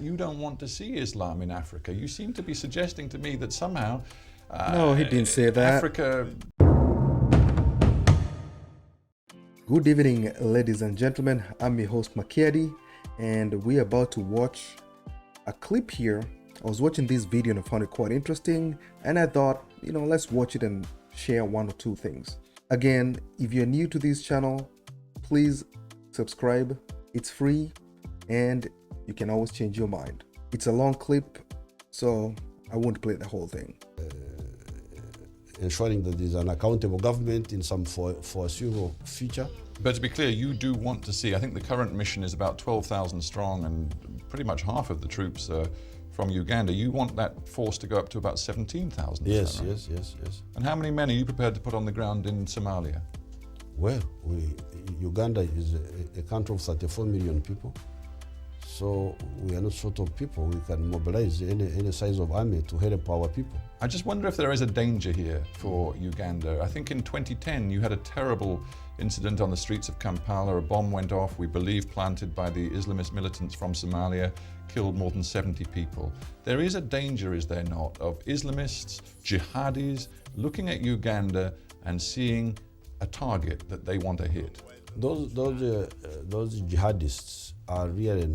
You don't want to see Islam in Africa. You seem to be suggesting to me that somehow No, he didn't say that. Africa. Good evening, ladies and gentlemen. I'm your host, Makedi, and we're about to watch a clip here. I was watching this video and I found it quite interesting, and I thought, let's watch it and share one or two things. Again, if you're new to this channel, please subscribe. It's free and you can always change your mind. It's a long clip, so I won't play the whole thing. Ensuring that there's an accountable government in some foreseeable future. But to be clear, you do want to see, I think the current mission is about 12,000 strong and pretty much half of the troops from Uganda. You want that force to go up to about 17,000. Yes, right? yes. And how many men are you prepared to put on the ground in Somalia? Well, Uganda is a country of 34 million people. So we are not sort of people. We can mobilize any size of army to help our people. I just wonder if there is a danger here for Uganda. I think in 2010 you had a terrible incident on the streets of Kampala. A bomb went off, we believe planted by the Islamist militants from Somalia, killed more than 70 people. There is a danger, is there not, of Islamists, jihadis, looking at Uganda and seeing a target that they want to hit. Those jihadists are really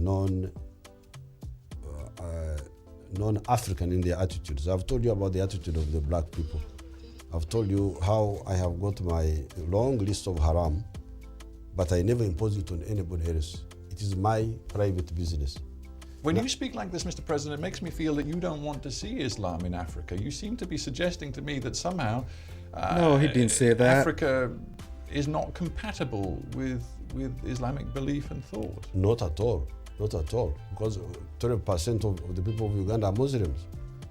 non-African in their attitudes. I've told you about the attitude of the black people. I've told you how I have got my long list of haram, but I never impose it on anybody else. It is my private business. When you speak like this, Mr. President, it makes me feel that you don't want to see Islam in Africa. You seem to be suggesting to me that somehow No, he didn't say that. Africa is not compatible with Islamic belief and thought. Not at all, because 12% of the people of Uganda are Muslims.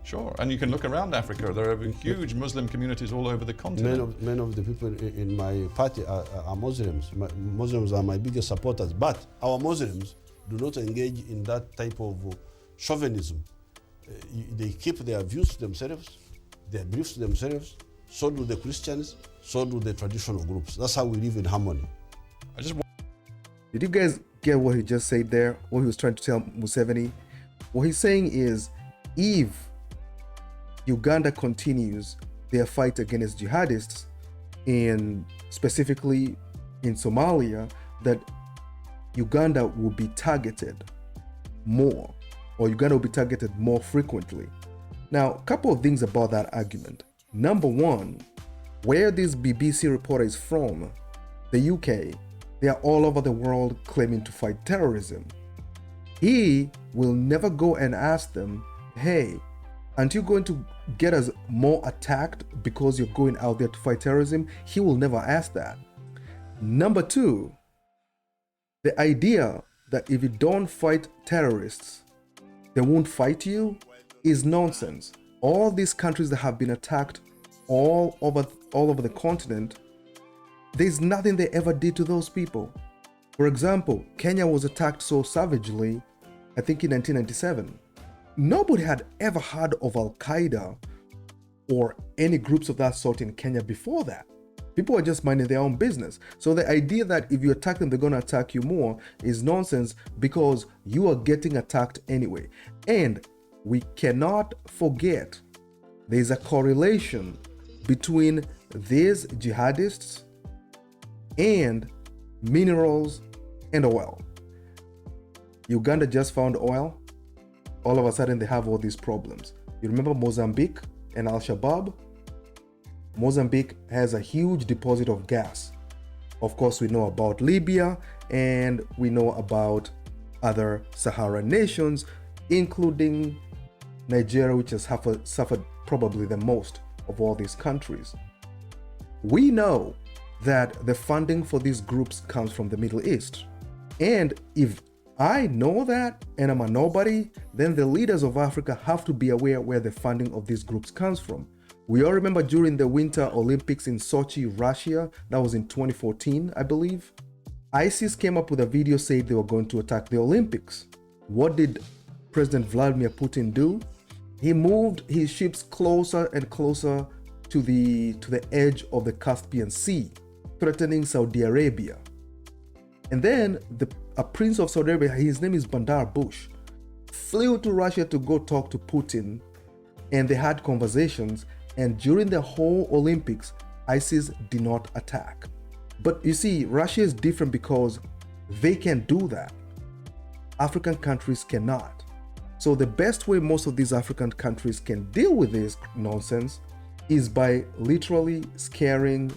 Sure, and you can look around Africa. There are huge Muslim communities all over the continent. Many of the people in my party are Muslims. Muslims are my biggest supporters, but our Muslims do not engage in that type of chauvinism. They keep their views to themselves, their beliefs to themselves. So do the Christians, so do the traditional groups. That's how we live in harmony. Did you guys get what he just said there? What he was trying to tell Museveni? What he's saying is, if Uganda continues their fight against jihadists, and specifically in Somalia, that Uganda will be targeted more, or Uganda will be targeted more frequently. Now, a couple of things about that argument. Number one, where this BBC reporter is from, the UK, they are all over the world claiming to fight terrorism. He will never go and ask them, hey, aren't you going to get us more attacked because you're going out there to fight terrorism? He will never ask that. Number two, the idea that if you don't fight terrorists, they won't fight you is nonsense. All these countries that have been attacked all over the continent, there's nothing they ever did to those people. For example, Kenya was attacked so savagely, I think in 1997. Nobody had ever heard of Al-Qaeda or any groups of that sort in Kenya before that. People were just minding their own business. So the idea that if you attack them, they're going to attack you more is nonsense, because you are getting attacked anyway. And we cannot forget there's a correlation between these jihadists and minerals and oil. Uganda just found oil. All of a sudden they have all these problems. You remember Mozambique and Al-Shabaab? Mozambique has a huge deposit of gas. Of course, we know about Libya, and we know about other Saharan nations, including Nigeria, which has suffered probably the most of all these countries. We know that the funding for these groups comes from the Middle East. And if I know that and I'm a nobody, then the leaders of Africa have to be aware where the funding of these groups comes from. We all remember during the Winter Olympics in Sochi, Russia, that was in 2014, I believe. ISIS came up with a video saying they were going to attack the Olympics. What did President Vladimir Putin do? He moved his ships closer and closer to the edge of the Caspian Sea, threatening Saudi Arabia. And then a prince of Saudi Arabia, his name is Bandar Bush, flew to Russia to go talk to Putin, and they had conversations. And during the whole Olympics, ISIS did not attack. But you see, Russia is different because they can do that. African countries cannot. So the best way most of these African countries can deal with this nonsense is by literally scaring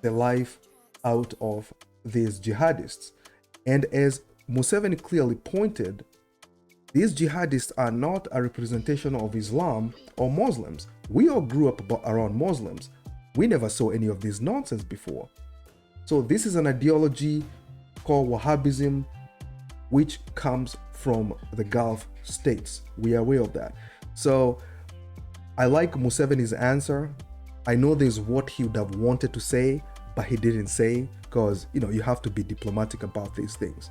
the life out of these jihadists. And as Museveni clearly pointed, these jihadists are not a representation of Islam or Muslims. We all grew up around Muslims. We never saw any of this nonsense before. So this is an ideology called Wahhabism, which comes from the Gulf states. We are aware of that. So I like Museveni's answer. I know there's what he would have wanted to say, but he didn't say, because you have to be diplomatic about these things.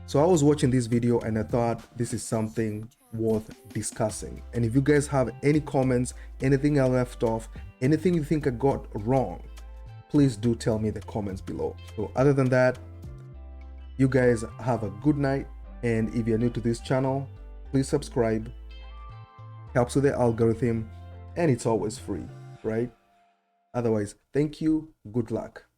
So I was watching this video and I thought this is something worth discussing. And if you guys have any comments, anything I left off, anything you think I got wrong, please do tell me in the comments below. So other than that, you guys have a good night. And if you're new to this channel, please subscribe. Helps with the algorithm, and it's always free, right? Otherwise, thank you. Good luck.